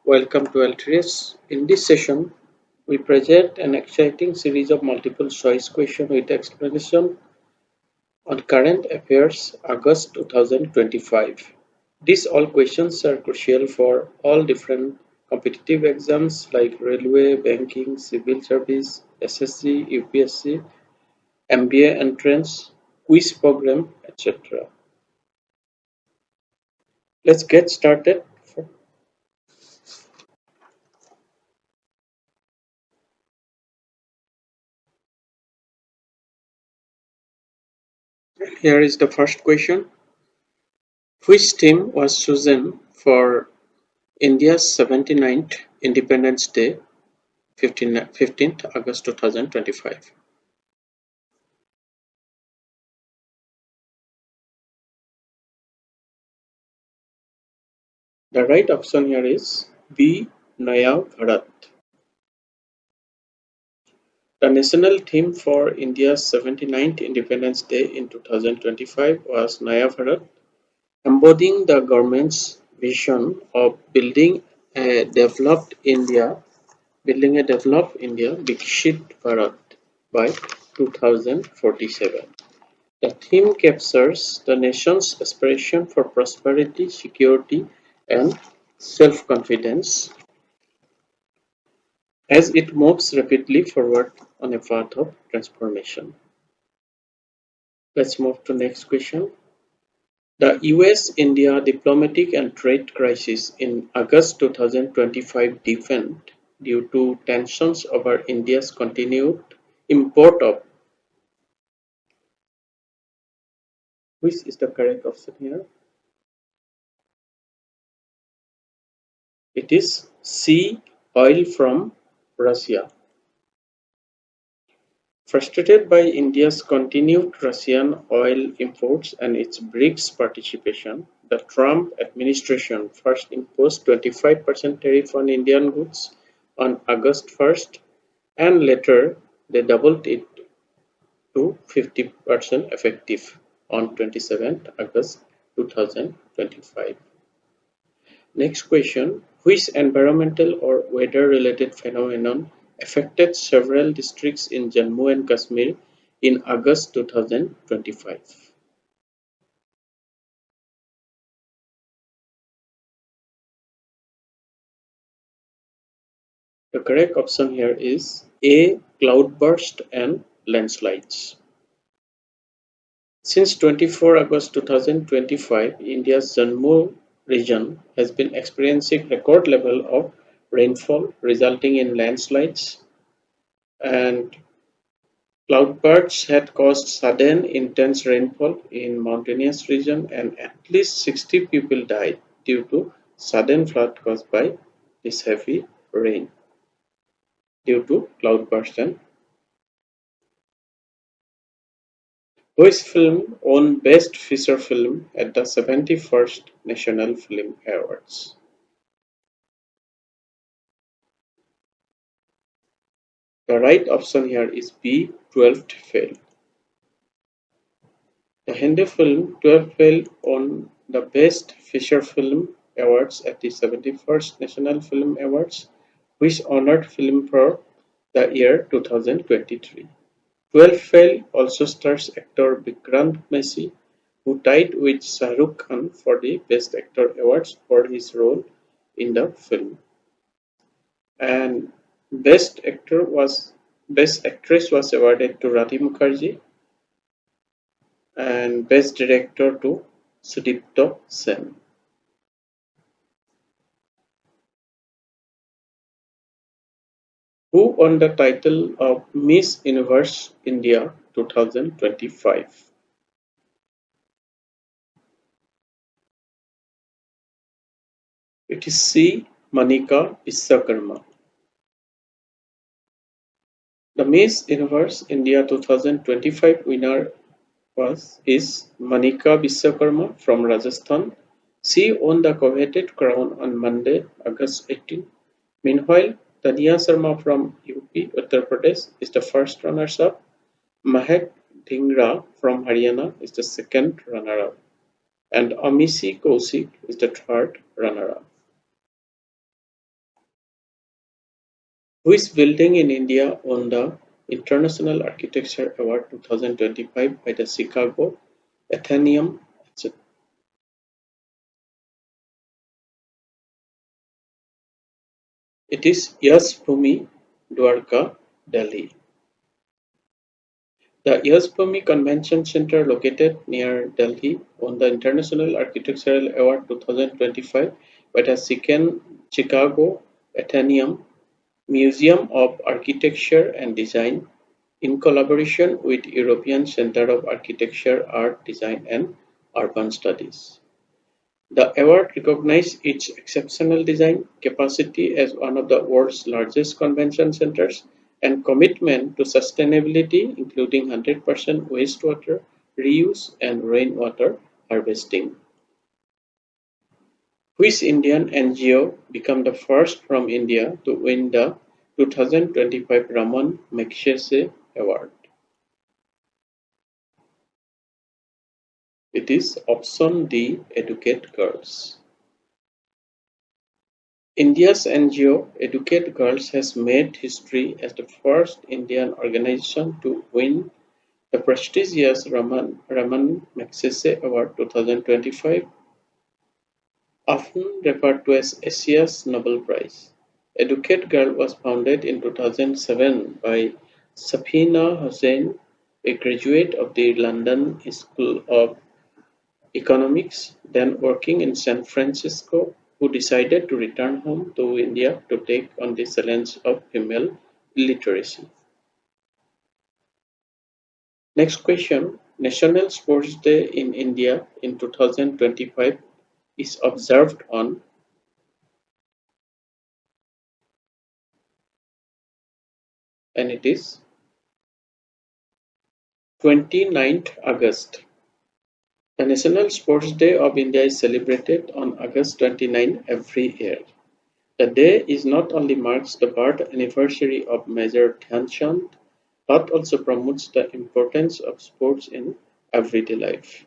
Welcome to LTS. In this session, we present an exciting series of multiple choice questions with explanation on current affairs August 2025. These all questions are crucial for all different competitive exams like railway, banking, civil service, SSC, UPSC, MBA entrance, quiz program, etc. Let's get started. Here is the first question. Which team was chosen for India's 79th Independence Day, 15th August 2025? The right option here is B. Naya Bharat. The national theme for India's 79th Independence Day in 2025 was Naya Bharat, embodying the government's vision of building a developed India, Vikshit Bharat by 2047. The theme captures the nation's aspiration for prosperity, security, and self-confidence as it moves rapidly forward on a path of transformation. Let's move to next question. The US-India diplomatic and trade crisis in August 2025 deepened due to tensions over India's continued import of. Which is the correct option here? It is C. Oil from Russia. Frustrated by India's continued Russian oil imports and its BRICS participation, the Trump administration first imposed 25% tariff on Indian goods on August 1st, and later they doubled it to 50% effective on 27th August 2025. Next question. Which environmental or weather-related phenomenon affected several districts in Jammu and Kashmir in August 2025? The correct option here is A. Cloudburst and landslides. Since 24 August 2025, India's Jammu region has been experiencing record level of rainfall resulting in landslides, and cloudbursts had caused sudden intense rainfall in mountainous region, and at least 60 people died due to sudden flood caused by this heavy rain due to cloudburst. And which film won Best Feature Film at the 71st National Film Awards? The right option here is B. 12th Fail. The Hindi film 12th Fail won the Best Feature Film Awards at the 71st National Film Awards, which honored film for the year 2023. 12th Fail also stars actor Vikrant Messi, who tied with Shah Rukh Khan for the Best Actor awards for his role in the film. And Best Actress was awarded to Radhi Mukherjee, and Best Director to Sudipto Sen. Who won the title of Miss Universe India 2025? It is C. Manika Viswakarma. The Miss Universe India 2025 winner is Manika Viswakarma from Rajasthan. She won the coveted crown on Monday, August 18. Meanwhile, Tania Sharma from UP, Uttar Pradesh is the first runner-up. Mahek Dhingra from Haryana is the second runner-up. And Amishi Kaushik is the third runner-up. Which building in India won the International Architecture Award 2025 by the Chicago Athenaeum, etc.? It is Yashbhumi Dwarka, Delhi. The Yashbhumi Convention Center, located near Delhi, won the International Architectural Award 2025 by the Chicago Athenaeum Museum of Architecture and Design, in collaboration with European Centre of Architecture, Art, Design and Urban Studies. The award recognizes its exceptional design capacity as one of the world's largest convention centers and commitment to sustainability, including 100% wastewater reuse and rainwater harvesting. Which Indian NGO became the first from India to win the 2025 Raman Magsaysay Award? It is option D, Educate Girls. India's NGO Educate Girls has made history as the first Indian organization to win the prestigious Raman Magsaysay Award 2025, often referred to as Asia's Nobel Prize. Educate Girl was founded in 2007 by Safina Hussain, a graduate of the London School of Economics, then working in San Francisco, who decided to return home to India to take on the challenge of female literacy. Next question. National Sports Day in India in 2025 is observed on, and it is 29th August. The National Sports Day of India is celebrated on August 29 every year. The day is not only marks the birth anniversary of Major Dhyan Chand, but also promotes the importance of sports in everyday life.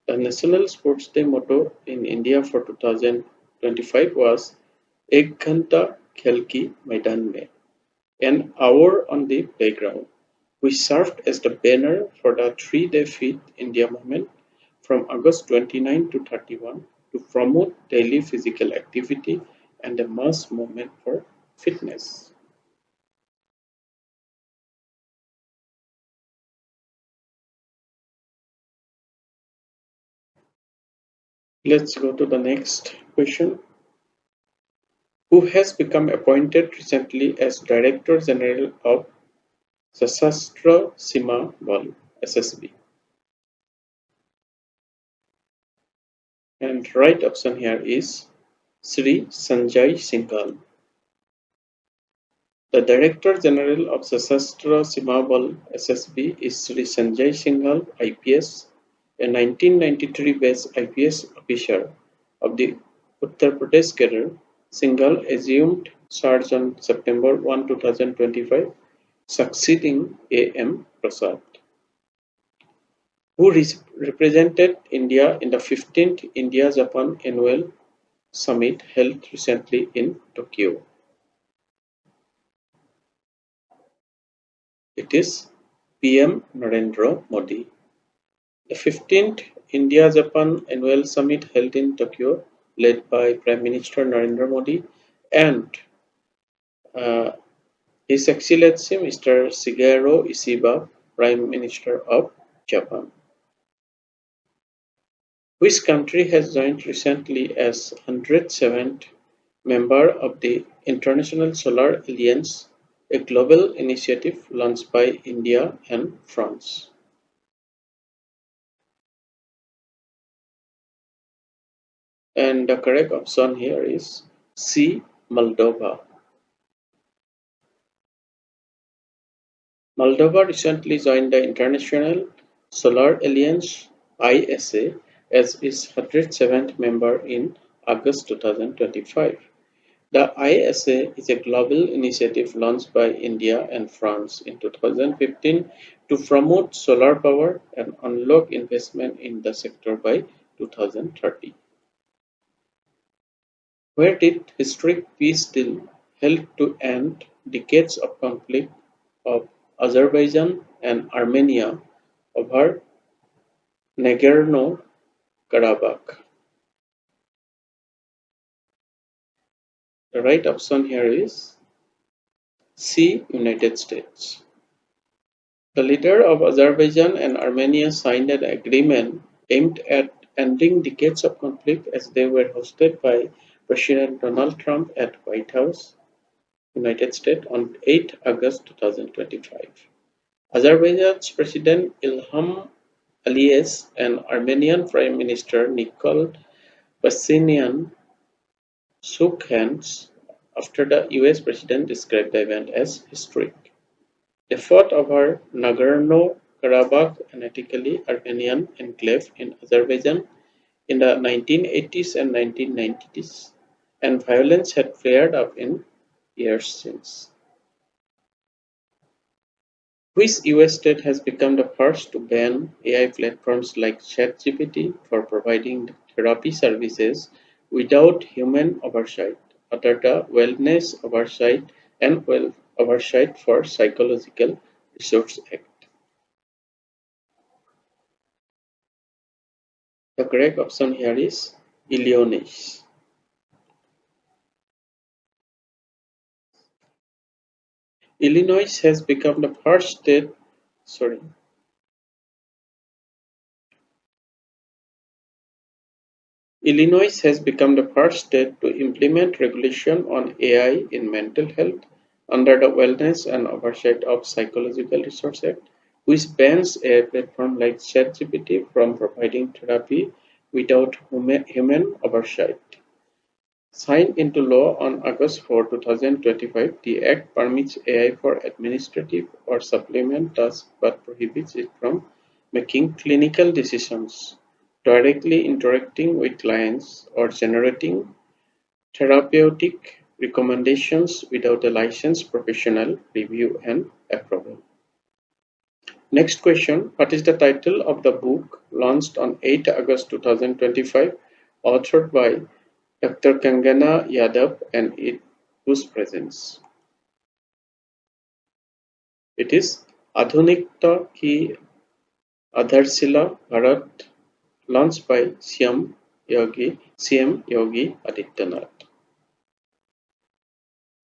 The National Sports Day motto in India for 2025 was "Ek Ghanta Khel Ki Maidan Mein," an hour on the playground, which served as the banner for the 3-day Fit India movement from August 29 to 31 to promote daily physical activity and a mass movement for fitness. Let's go to the next question. Who has become appointed recently as Director General of Sashastra Sima Bal (SSB)? And right option here is Sri Sanjay Singhal. The Director General of Sashastra Sima Bal (SSB) is Sri Sanjay Singhal, IPS, a 1993 batch IPS officer of the Uttar Pradesh cadre. Singhal assumed charge on September 1, 2025, succeeding A.M. Prasad, who represented India in the 15th India-Japan Annual Summit held recently in Tokyo. It is PM Narendra Modi. The 15th India-Japan Annual Summit held in Tokyo, led by Prime Minister Narendra Modi and uh, His Excellency Mr. Shigeru Ishiba, Prime Minister of Japan. Which country has joined recently as 107th member of the International Solar Alliance, a global initiative launched by India and France? And the correct option here is C. Moldova. Moldova recently joined the International Solar Alliance (ISA) as its 107th member in August 2025. The ISA is a global initiative launched by India and France in 2015 to promote solar power and unlock investment in the sector by 2030. Where did historic peace deal held to end decades of conflict of Azerbaijan and Armenia over Nagorno-Karabakh? The right option here is C. United States. The leader of Azerbaijan and Armenia signed an agreement aimed at ending decades of conflict as they were hosted by President Donald Trump at White House, United States on 8 August 2025. Azerbaijan's President Ilham Aliyev and Armenian Prime Minister Nikol Pashinyan shook hands after the US President described the event as historic. They fought over Nagorno-Karabakh, an ethnically Armenian enclave in Azerbaijan, in the 1980s and 1990s, and violence had flared up in years since. Which US state has become the first to ban AI platforms like ChatGPT for providing therapy services without human oversight, under the Wellness Oversight and Oversight for Psychological Research Act? The correct option here is Illinois. Illinois has become the first state Illinois has become the first state to implement regulation on AI in mental health under the Wellness and Oversight of Psychological Research Act, which bans AI platforms like ChatGPT from providing therapy without human oversight. Signed into law on August 4, 2025, the Act permits AI for administrative or supplement tasks but prohibits it from making clinical decisions, directly interacting with clients, or generating therapeutic recommendations without a licensed professional review and approval. Next question: what is the title of the book launched on 8 August 2025, authored by Dr. Kangana Yadav and whose presence? It is Adhunikta Ki Adharshila Bharat, launched by CM Yogi Adityanath.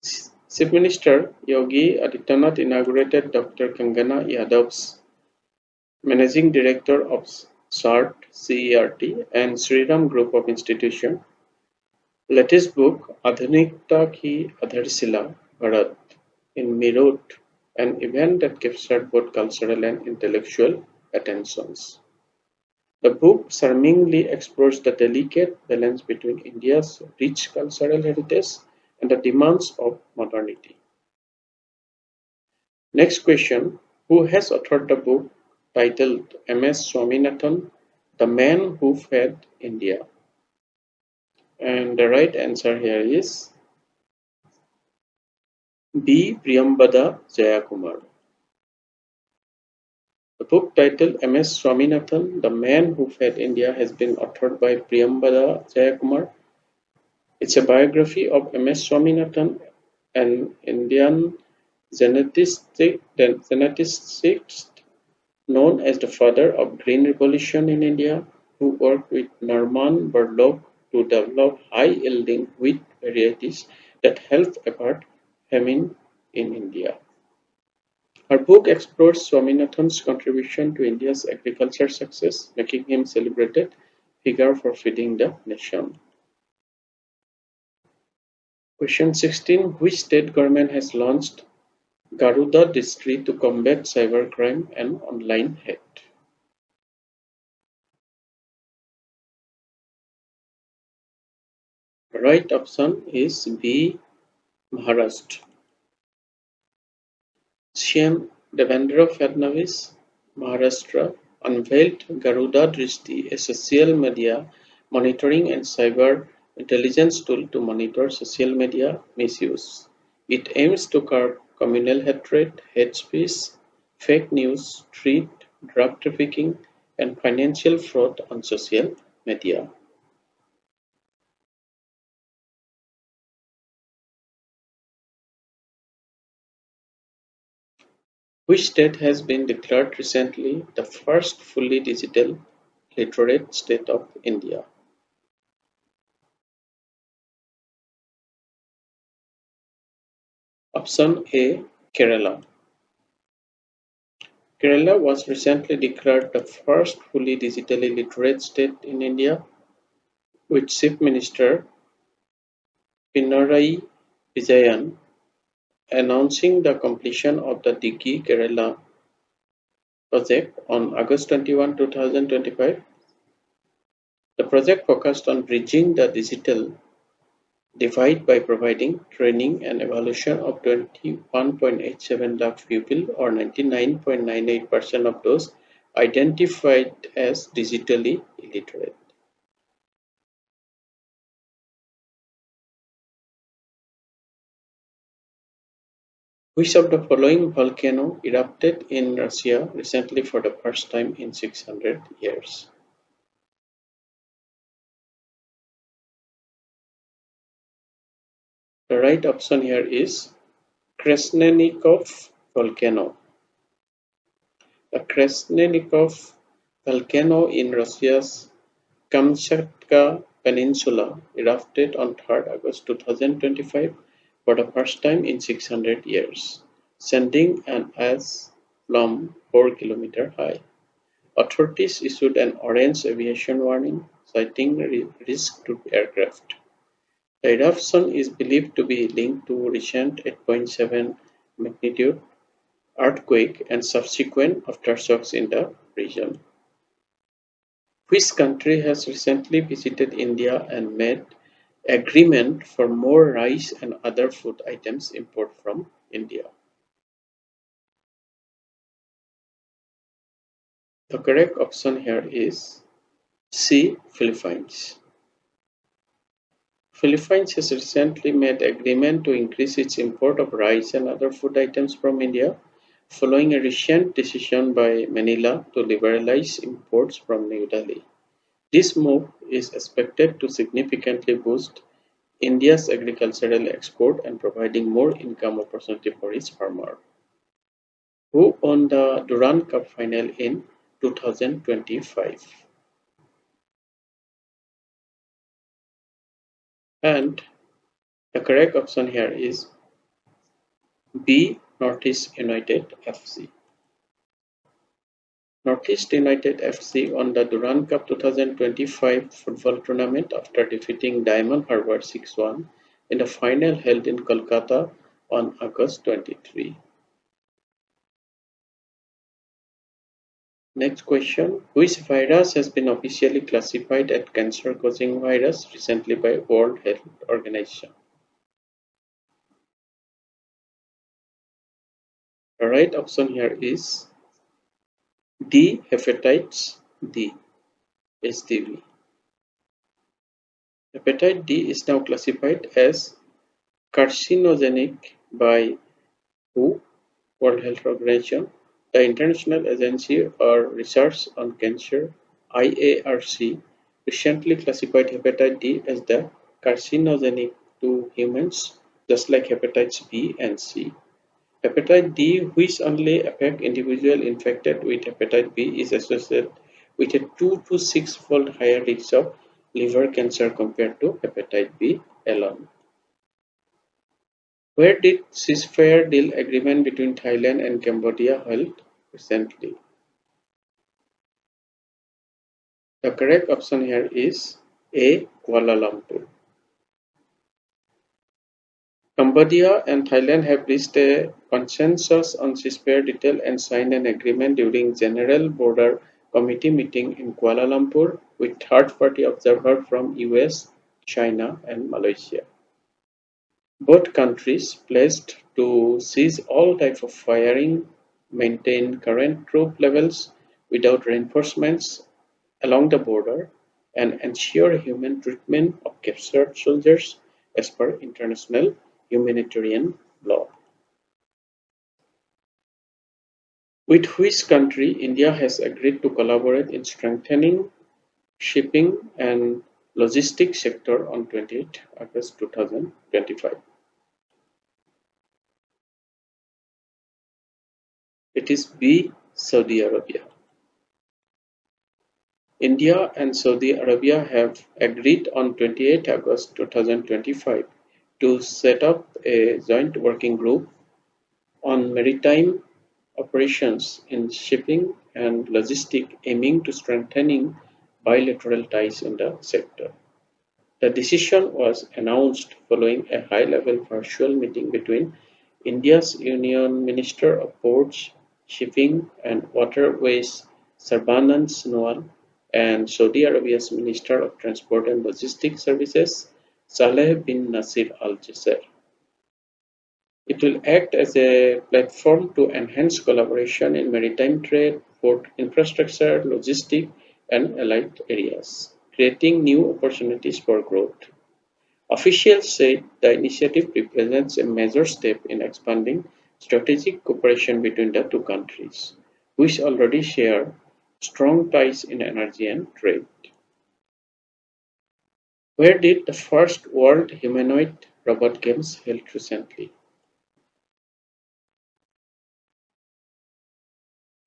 Chief Minister Yogi Adityanath inaugurated Dr. Kangana Yadav's Managing Director of CERT and Sriram Group of Institutions latest book Adhunikta Ki Adharshila Bharat in Meerut, an event that captured both cultural and intellectual attentions. The book charmingly explores the delicate balance between India's rich cultural heritage and the demands of modernity. Next question: who has authored the book titled M.S. Swaminathan, The Man Who Fed India? And the right answer here is B. Priyambada Jayakumar. The book titled M.S. Swaminathan, The Man Who Fed India has been authored by Priyambada Jayakumar. It's a biography of M.S. Swaminathan, an Indian geneticist known as the father of Green Revolution in India, who worked with Norman Borlaug to develop high-yielding wheat varieties that helped avert famine in India. Her book explores Swaminathan's contribution to India's agriculture success, making him a celebrated figure for feeding the nation. Question 16. Which state government has launched Garuda Distri to combat cybercrime and online hate? The right option is B. Maharashtra. CM Devendra Fadnavis, Maharashtra, unveiled Garuda Drishti, a social media monitoring and cyber intelligence tool to monitor social media misuse. It aims to curb communal hatred, hate speech, fake news, treat, drug trafficking, and financial fraud on social media. Which state has been declared recently the first fully digital literate state of India? Option A. Kerala. Kerala was recently declared the first fully digitally literate state in India, with Chief Minister Pinarayi Vijayan announcing the completion of the Digi Kerala project on August 21, 2025. The project focused on bridging the digital divide by providing training and evaluation of 21.87 lakh pupils, or 99.98% of those identified as digitally illiterate. Which of the following volcano erupted in Russia recently for the first time in 600 years? The right option here is Krasnenikov volcano. The Krasnenikov volcano in Russia's Kamchatka Peninsula erupted on 3rd August 2025 for the first time in 600 years, sending an ash plume 4 km high. Authorities issued an orange aviation warning, citing risk to aircraft. The eruption is believed to be linked to recent 8.7 magnitude earthquake and subsequent aftershocks in the region. Which country has recently visited India and made agreement for more rice and other food items imported from India? The correct option here is C. Philippines. Philippines has recently made agreement to increase its import of rice and other food items from India, following a recent decision by Manila to liberalize imports from New Delhi. This move is expected to significantly boost India's agricultural export and providing more income opportunity for its farmers. Who won the Durand Cup final in 2025? And the correct option here is B. Northeast United FC. Northeast United FC won the Durand Cup 2025 football tournament after defeating Diamond Harbour 6-1 in the final held in Kolkata on August 23. Next question. Which virus has been officially classified as cancer-causing virus recently by World Health Organization? The right option here is D. Hepatitis D. HDV. Hepatitis D is now classified as carcinogenic by WHO, World Health Organization, the International Agency for Research on Cancer, IARC, recently classified hepatitis D as the carcinogenic to humans, just like hepatitis B and C. Hepatitis D, which only affects individuals infected with hepatitis B, is associated with a 2 to 6-fold higher risk of liver cancer compared to hepatitis B alone. Where did ceasefire deal agreement between Thailand and Cambodia held recently? The correct option here is A. Kuala Lumpur. Cambodia and Thailand have reached a consensus on ceasefire detail and signed an agreement during General Border Committee meeting in Kuala Lumpur with third-party observers from US, China, and Malaysia. Both countries pledged to cease all types of firing, maintain current troop levels without reinforcements along the border, and ensure human treatment of captured soldiers as per international humanitarian law. With which country India has agreed to collaborate in strengthening shipping and logistics sector on 28 August 2025? It is B. Saudi Arabia. India and Saudi Arabia have agreed on 28 August 2025 to set up a joint working group on maritime operations in shipping and logistics aiming to strengthening bilateral ties in the sector. The decision was announced following a high-level virtual meeting between India's Union Minister of Ports, Shipping and Waterways Sarbanan Sonowal and Saudi Arabia's Minister of Transport and Logistics Services Saleh bin Nasir Al Jaser. It will act as a platform to enhance collaboration in maritime trade, port infrastructure, logistics, and allied areas, creating new opportunities for growth. Officials said the initiative represents a major step in expanding strategic cooperation between the two countries, which already share strong ties in energy and trade. Where did the first World Humanoid Robot Games held recently?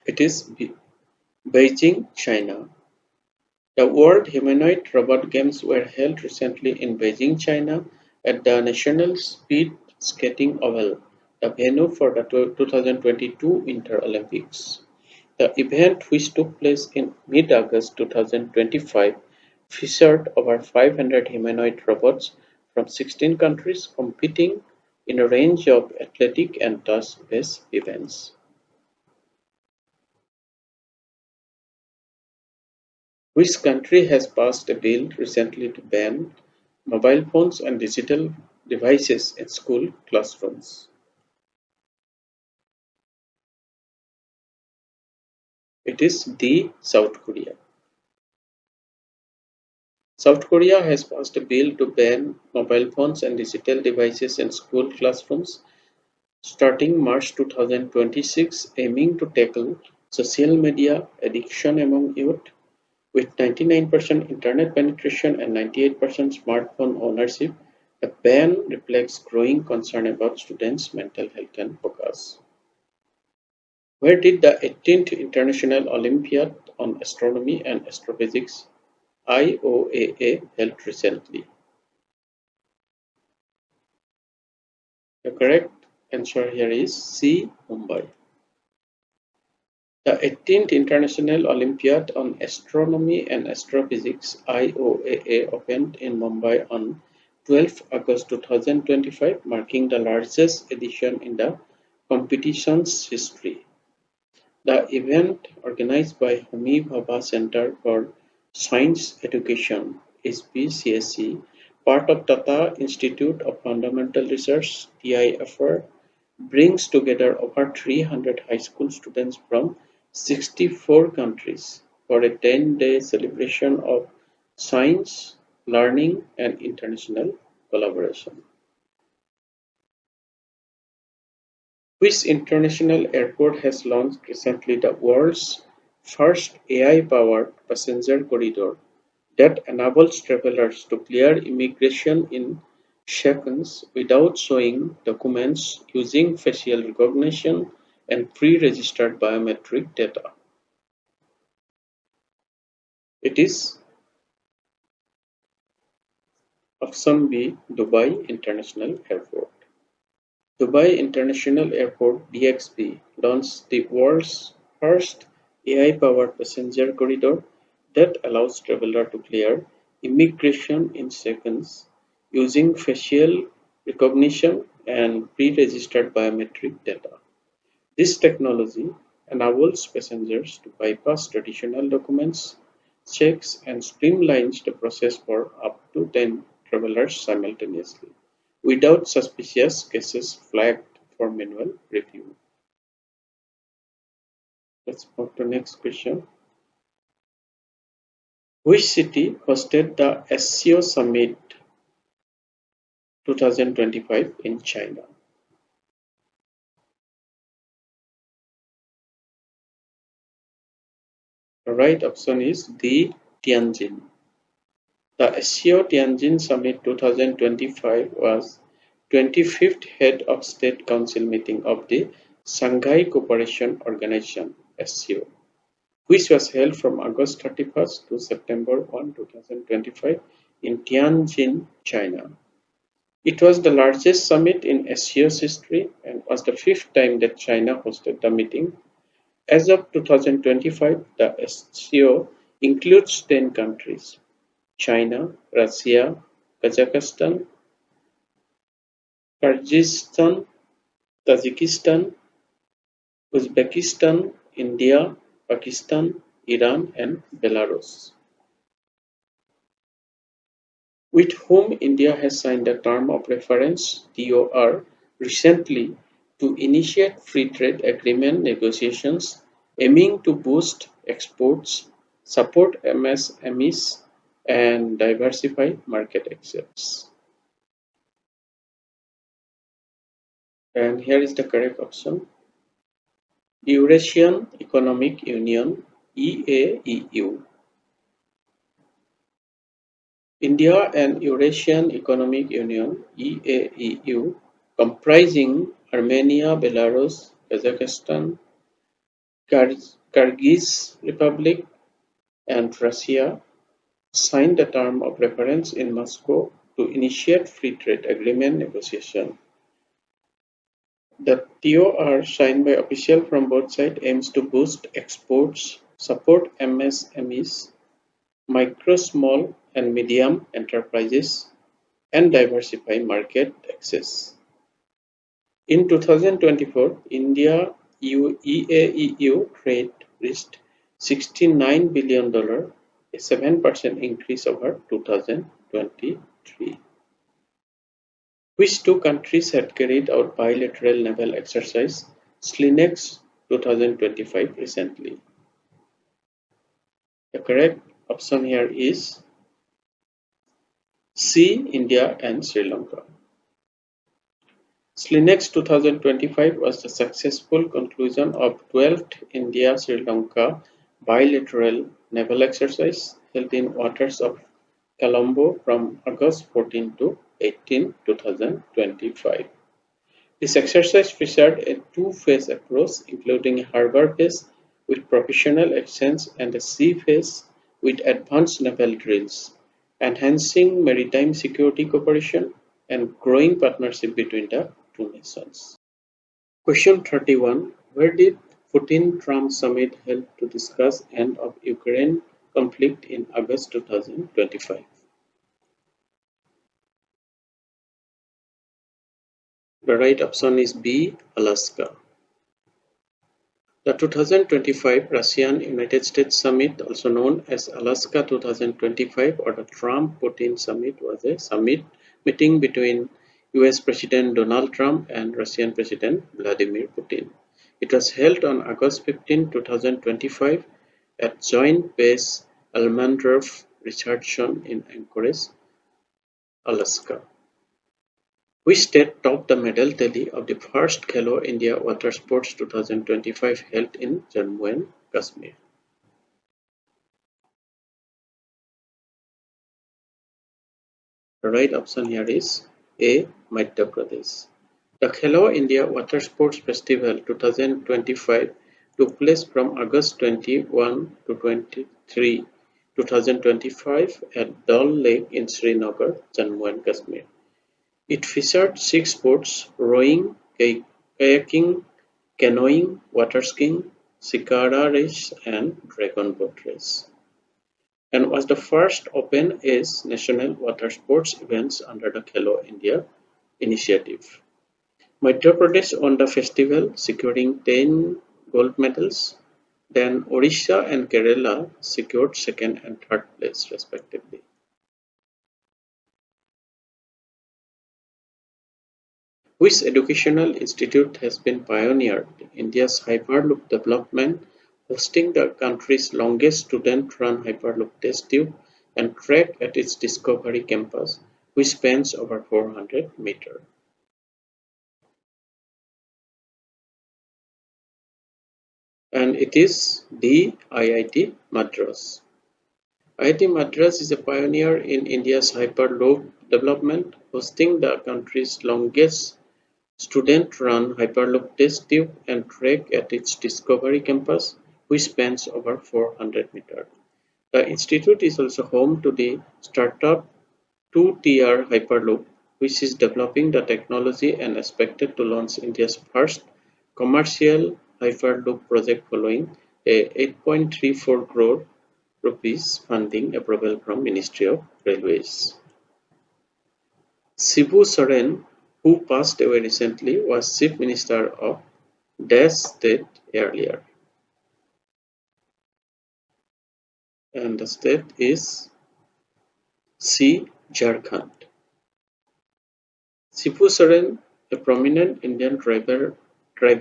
It is Beijing, China. The World Humanoid Robot Games were held recently in Beijing, China at the National Speed Skating Oval, the venue for the 2022 Winter Olympics. The event, which took place in mid-August 2025, featured over 500 humanoid robots from 16 countries competing in a range of athletic and task-based events. Which country has passed a bill recently to ban mobile phones and digital devices in school classrooms? It is the South Korea. South Korea has passed a bill to ban mobile phones and digital devices in school classrooms starting March 2026, aiming to tackle social media addiction among youth. With 99% internet penetration and 98% smartphone ownership, the ban reflects growing concern about students' mental health and focus. Where did the 18th International Olympiad on Astronomy and Astrophysics (IOAA) held recently? The correct answer here is C. Mumbai. The 18th International Olympiad on Astronomy and Astrophysics (IOAA) opened in Mumbai on 12 August 2025, marking the largest edition in the competition's history. The event, organized by Homi Bhabha Center for Science Education (SPCSC), part of Tata Institute of Fundamental Research (TIFR), brings together over 300 high school students from 64 countries for a 10-day celebration of science, learning, and international collaboration. Which international airport has launched recently the world's first AI-powered passenger corridor that enables travelers to clear immigration in seconds without showing documents using facial recognition and pre-registered biometric data? It is option B, Dubai International Airport. Dubai International Airport (DXB) launched the world's first AI-powered passenger corridor that allows travelers to clear immigration in seconds using facial recognition and pre-registered biometric data. This technology enables passengers to bypass traditional documents checks and streamlines the process for up to 10 travelers simultaneously, without suspicious cases flagged for manual review. Let's move to next question. Which city hosted the SCO Summit 2025 in China? The right option is D. Tianjin. The SCO Tianjin Summit 2025 was 25th Head of State Council meeting of the Shanghai Cooperation Organization (SCO), which was held from August 31st to September 1, 2025 in Tianjin, China. It was the largest summit in SCO's history and was the fifth time that China hosted the meeting. As of 2025, the SCO includes 10 countries: China, Russia, Kazakhstan, Kyrgyzstan, Tajikistan, Uzbekistan, India, Pakistan, Iran, and Belarus, with whom India has signed a Term of Reference (TOR) recently to initiate free trade agreement negotiations aiming to boost exports, support MSMEs, and diversify market access. And here is the correct option: Eurasian Economic Union (EAEU). India and Eurasian Economic Union (EAEU), comprising Armenia, Belarus, Kazakhstan, Kyrgyz Republic, and Russia, signed a Term of Reference in Moscow to initiate free trade agreement negotiations. The TOR, signed by officials from both sides, aims to boost exports, support MSMEs, micro, small, and medium enterprises, and diversify market access. In 2024, India-EAEU trade reached $69 billion, a 7% increase over 2023. Which two countries had carried out bilateral naval exercise SLINEX 2025 recently? The correct option here is C. India and Sri Lanka. SLINEX 2025 was the successful conclusion of 12th India-Sri Lanka bilateral naval exercise held in waters of Colombo from August 14 to 18, 2025. This exercise featured a two-phase approach, including a harbor phase with professional exchange and a sea phase with advanced naval drills, enhancing maritime security cooperation and growing partnership between the two nations. Question 31. Where did Putin-Trump summit held to discuss end of Ukraine conflict in August 2025? The right option is B. Alaska. The 2025 Russian-United States Summit, also known as Alaska 2025 or the Trump-Putin Summit, was a summit meeting between US President Donald Trump and Russian President Vladimir Putin. It was held on August 15, 2025 at Joint Base Almendorf Richardson in Anchorage, Alaska. Which state topped the medal tally of the first Khelo India Water Sports 2025 held in Jammu and Kashmir? The right option here is A. Madhya Pradesh. The Khelo India Water Sports Festival 2025 took place from August 21 to 23, 2025 at Dal Lake in Srinagar, Jammu and Kashmir. It featured 6 sports: rowing, kayaking, canoeing, water skiing, shikara race, and dragon boat race, and was the first open-age national water sports events under the Khelo India initiative. Madhya Pradesh won the festival, securing 10 gold medals. Then Odisha and Kerala secured second and third place respectively. Which educational institute has been pioneered India's Hyperloop development, hosting the country's longest student-run Hyperloop test tube and track at its Discovery campus, which spans over 400 meters? And it is the IIT Madras. IIT Madras is a pioneer in India's Hyperloop development, hosting the country's longest Students run Hyperloop test tube and track at its Discovery campus, which spans over 400 meters. The institute is also home to the startup 2TR Hyperloop, which is developing the technology and expected to launch India's first commercial Hyperloop project following a 8.34 crore rupees funding approval from Ministry of Railways. Shibu Soren, who passed away recently, was Chief Minister of Dash State earlier. And the state is C. Jharkhand. Shibu Soren, a prominent Indian tribal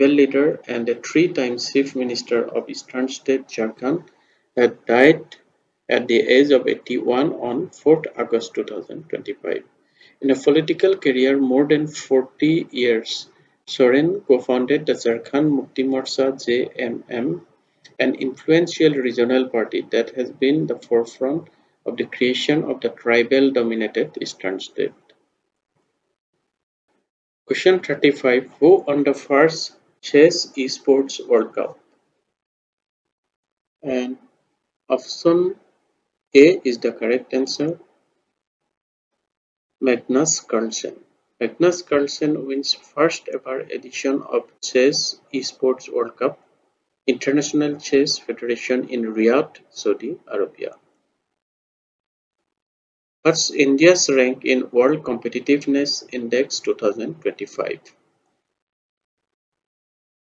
leader and a three-time Chief Minister of Eastern State Jharkhand, had died at the age of 81 on 4th August 2025. In a political career more than 40 years, Soren co-founded the Jharkhand Mukti Morcha (JMM), an influential regional party that has been the forefront of the creation of the tribal-dominated Eastern State. Question 35. Who won the first Chess Esports World Cup? And option A is the correct answer. Magnus Carlsen. Magnus Carlsen wins first ever edition of Chess Esports World Cup, International Chess Federation in Riyadh, Saudi Arabia. What's India's rank in World Competitiveness Index 2025?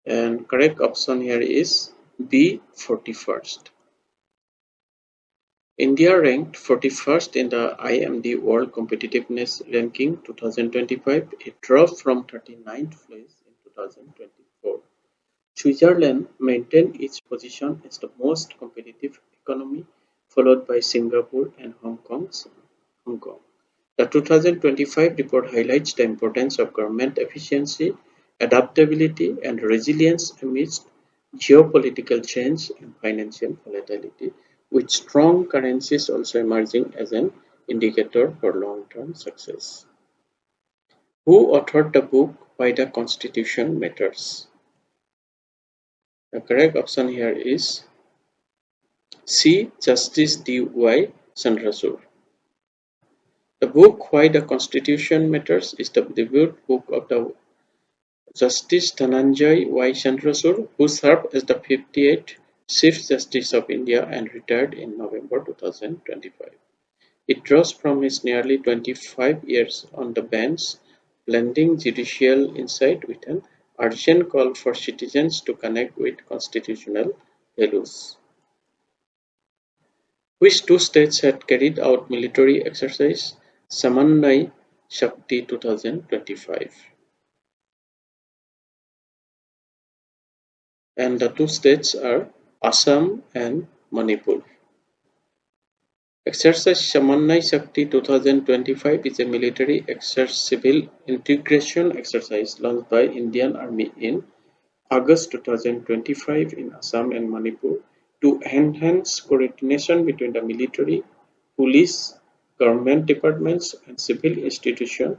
And correct option here is B, 41st. India ranked 41st in the IMD World Competitiveness Ranking 2025, a drop from 39th place in 2024. Switzerland maintained its position as the most competitive economy, followed by Singapore and Hong Kong. The 2025 report highlights the importance of government efficiency, adaptability, and resilience amidst geopolitical change and financial volatility, with strong currencies also emerging as an indicator for long-term success. Who authored the book Why the Constitution Matters? The correct option here is C. Justice D.Y. Chandrachud. The book Why the Constitution Matters is the debut book of the Justice Dhananjay Y. Chandrachud, who served as the 58th Chief Justice of India and retired in November 2025. It draws from his nearly 25 years on the bench, blending judicial insight with an urgent call for citizens to connect with constitutional values. Which two states had carried out military exercise Samanai Shakti 2025? And the two states are Assam and Manipur. Exercise Samanai Shakti 2025 is a military civil integration exercise launched by Indian Army in August 2025 in Assam and Manipur to enhance coordination between the military, police, government departments, and civil institutions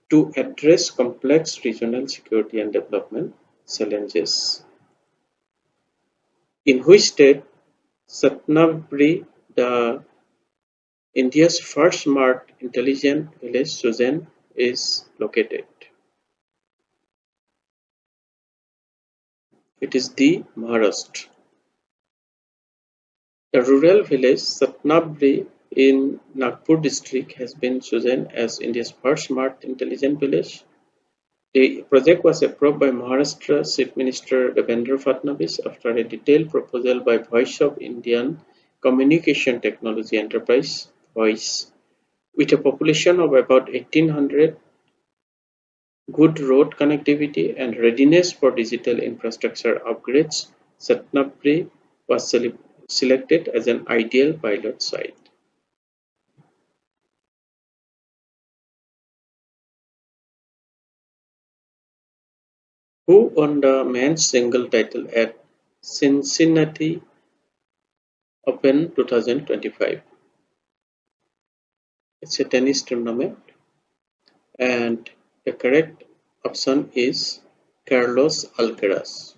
to address complex regional security and development challenges. In which state Satnabri, the India's first smart intelligent village Sujan, is located? It is the Maharashtra. The rural village Satnabri in Nagpur district has been chosen as India's first smart intelligent village. The project was approved by Maharashtra Chief Minister Devendra Fadnavis after a detailed proposal by Voice of Indian Communication Technology Enterprise (VOICE). With a population of about 1800, good road connectivity, and readiness for digital infrastructure upgrades, Satnabri was selected as an ideal pilot site. Who won the men's single title at Cincinnati Open 2025? It's a tennis tournament, and the correct option is Carlos Alcaraz.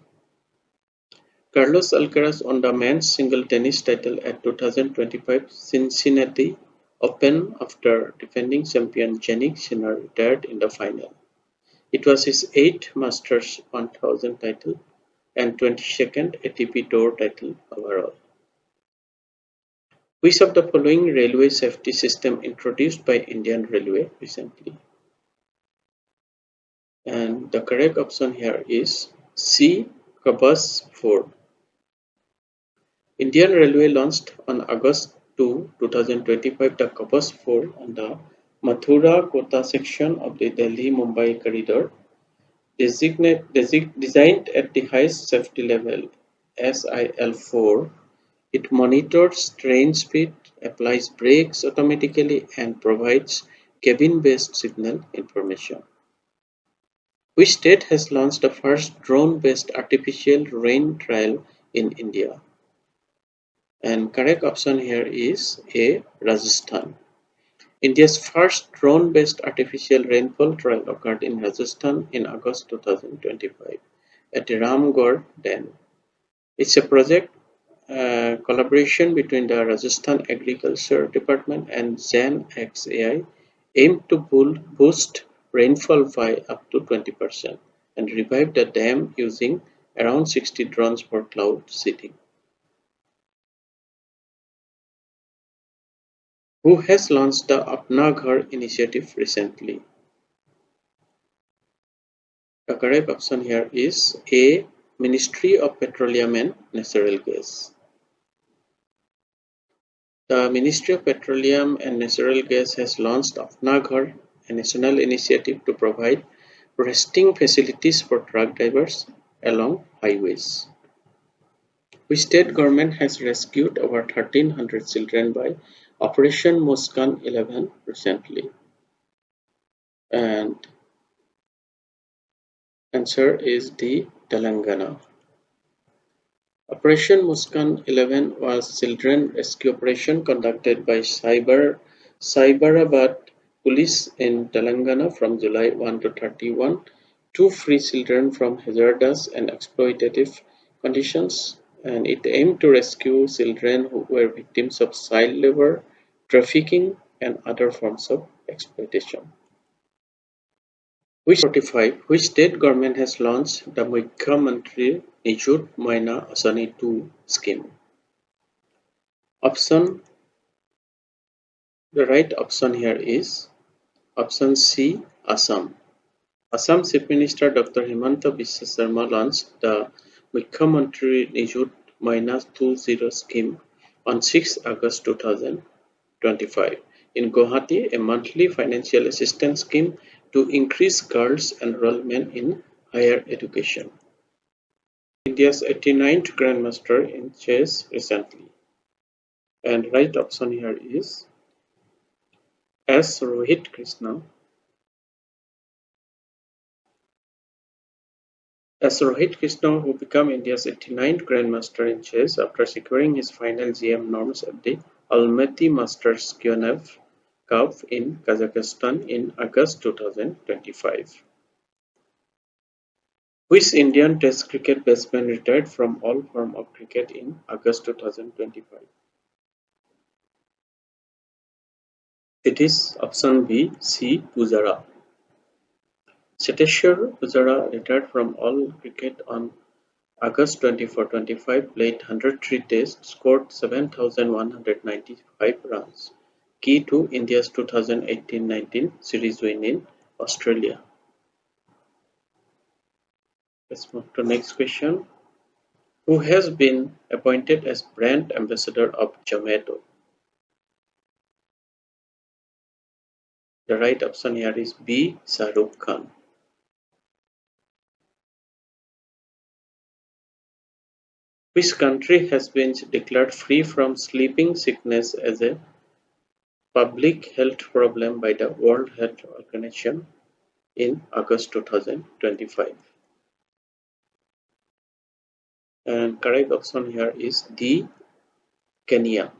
Carlos Alcaraz won the men's single tennis title at 2025 Cincinnati Open after defending champion Jannik Sinner retired in the final. It was his 8th Masters 1000 title and 22nd ATP Tour title overall. Which of the following railway safety system introduced by Indian Railway recently? And the correct option here is C. CAPF 4. Indian Railway launched on August 2, 2025 the CAPF 4 on the Mathura-Kota section of the Delhi-Mumbai corridor. Designed at the highest safety level SIL4, it monitors train speed, applies brakes automatically, and provides cabin-based signal information. Which state has launched the first drone-based artificial rain trial in India? And correct option here is A. Rajasthan. India's first drone-based artificial rainfall trial occurred in Rajasthan in August 2025 at Ramgarh Dam. It's a project collaboration between the Rajasthan Agriculture Department and ZenXAI aimed to boost rainfall by up to 20% and revive the dam using around 60 drones for cloud seeding. Who has launched the Apna Ghar initiative recently? The correct option here is A. Ministry of Petroleum and Natural Gas. The Ministry of Petroleum and Natural Gas has launched Apna Ghar, a national initiative to provide resting facilities for truck drivers along highways. Which state government has rescued over 1,300 children by Operation Muskan 11 recently? And answer is D. Telangana. Operation Muskan 11 was children rescue operation conducted by Cyberabad Police in Telangana from July 1 to 31 to free children from hazardous and exploitative conditions, and it aimed to rescue children who were victims of child labor, trafficking, and other forms of exploitation. Which state government has launched the Mukhyamantri Nijut Maina Asani 2 scheme? The right option here is option C, Assam. Assam Chief Minister Dr. Himanta Biswa Sarma launched the Mukhyamantri Nijut Maina 20 scheme on 6 August 2025 in Guwahati, a monthly financial assistance scheme to increase girls' enrollment in higher education. India's 89th Grandmaster in chess recently. And right option here is S. Rohit Krishna. S. Rohit Krishna, who became India's 89th Grandmaster in chess after securing his final GM norms at the Almaty Masters Kiev Cup in Kazakhstan in August 2025. Which Indian Test cricket batsman retired from all form of cricket in August 2025? It is option B, C. Pujara. Cheteshwar Pujara retired from all cricket on August 24, 25, played 103 tests, scored 7,195 runs. Key to India's 2018-19 series win in Australia. Let's move to next question. Who has been appointed as brand ambassador of Zomato? The right option here is B. Shah Rukh Khan. Which country has been declared free from sleeping sickness as a public health problem by the World Health Organization in August 2025? And correct option here is D. Kenya.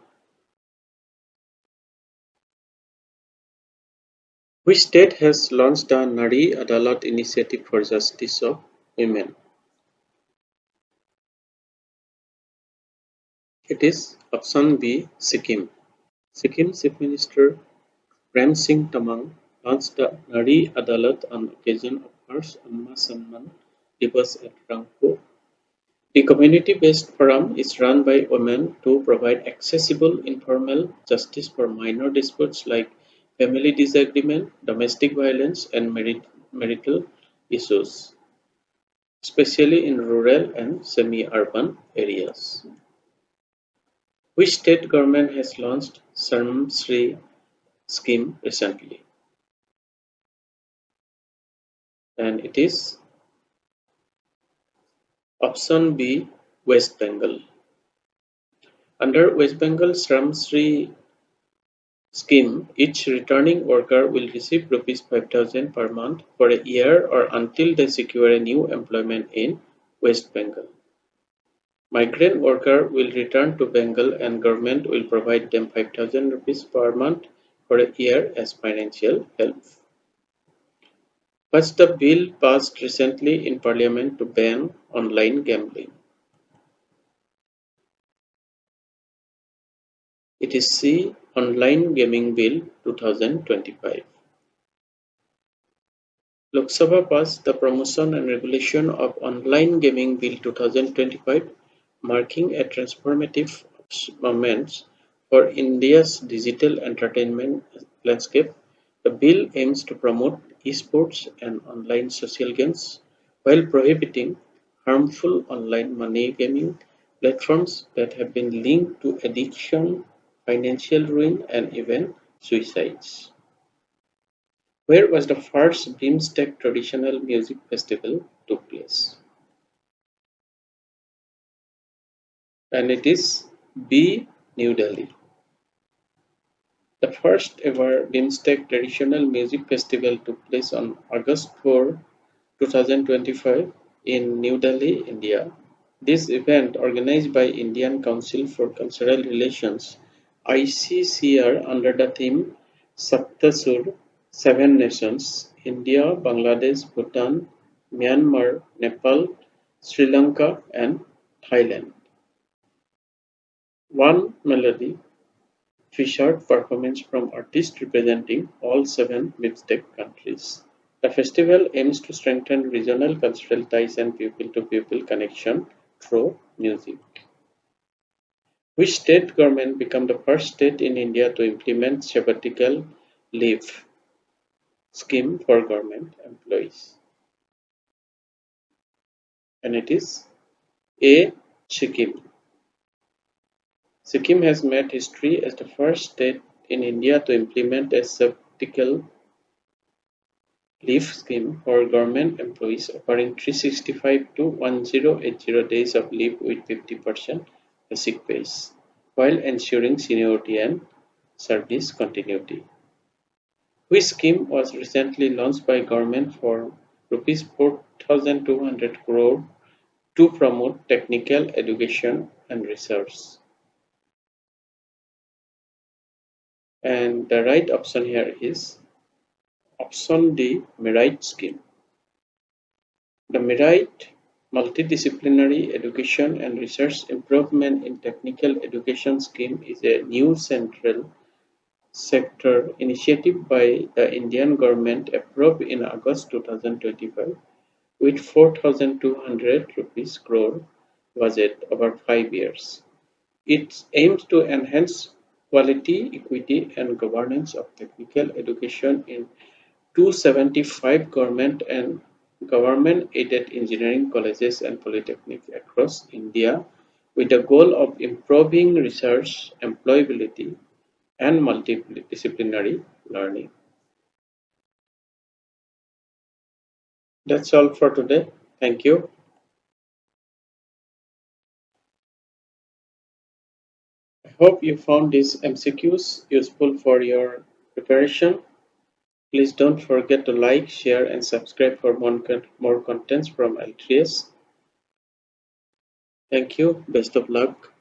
Which state has launched the Nari Adalat Initiative for Justice of Women? It is option B, Sikkim. Sikkim Chief Minister Prem Singh Tamang launched the Nari Adalat on occasion of first Amma Samman Divas at Rangpo. The community-based forum is run by women to provide accessible informal justice for minor disputes like family disagreement, domestic violence, and marital issues, especially in rural and semi-urban areas. Which state government has launched Sarmsri scheme recently? And it is option B, West Bengal. Under West Bengal Shramsri scheme, each returning worker will receive Rs 5,000 per month for a year or until they secure a new employment in West Bengal. Migrant worker will return to Bengal and government will provide them 5,000 rupees per month for a year as financial help. What's the bill passed recently in Parliament to ban online gambling? It is C. Online Gaming Bill 2025. Lok Sabha passed the Promotion and Regulation of Online Gaming Bill 2025, marking a transformative moment for India's digital entertainment landscape. The bill aims to promote esports and online social games while prohibiting harmful online money gaming platforms that have been linked to addiction, financial ruin, and even suicides. Where was the first BIMSTEC traditional music festival took place? And it is B. New Delhi. The first ever BIMSTEC traditional music festival took place on August 4, 2025 in New Delhi, India. This event, organized by Indian Council for Cultural Relations (ICCR) under the theme Saptasur, Seven Nations: India, Bangladesh, Bhutan, Myanmar, Nepal, Sri Lanka, and Thailand. One melody featured performance from artists representing all seven BIMSTEC countries. The festival aims to strengthen regional cultural ties and people-to-people connection through music. Which state government became the first state in India to implement sabbatical leave scheme for government employees? And it is A. Sikkim. Sikkim has made history as the first state in India to implement a sabbatical leave scheme for government employees, offering 365 to 1080 days of leave with 50% basic pay, while ensuring seniority and service continuity. Which scheme was recently launched by government for Rs 4,200 crore to promote technical education and research? And the right option here is option D, Merit scheme. The Merit Multidisciplinary Education and Research Improvement in Technical Education scheme is a new central sector initiative by the Indian government approved in August 2025 with 4,200 rupees crore budget over 5 years. It aims to enhance quality, equity, and governance of technical education in 275 government and government-aided engineering colleges and polytechnics across India with the goal of improving research, employability, and multidisciplinary learning. That's all for today. Thank you. I hope you found these MCQs useful for your preparation. Please don't forget to like, share, and subscribe for more contents from L3S. Thank you. Best of luck.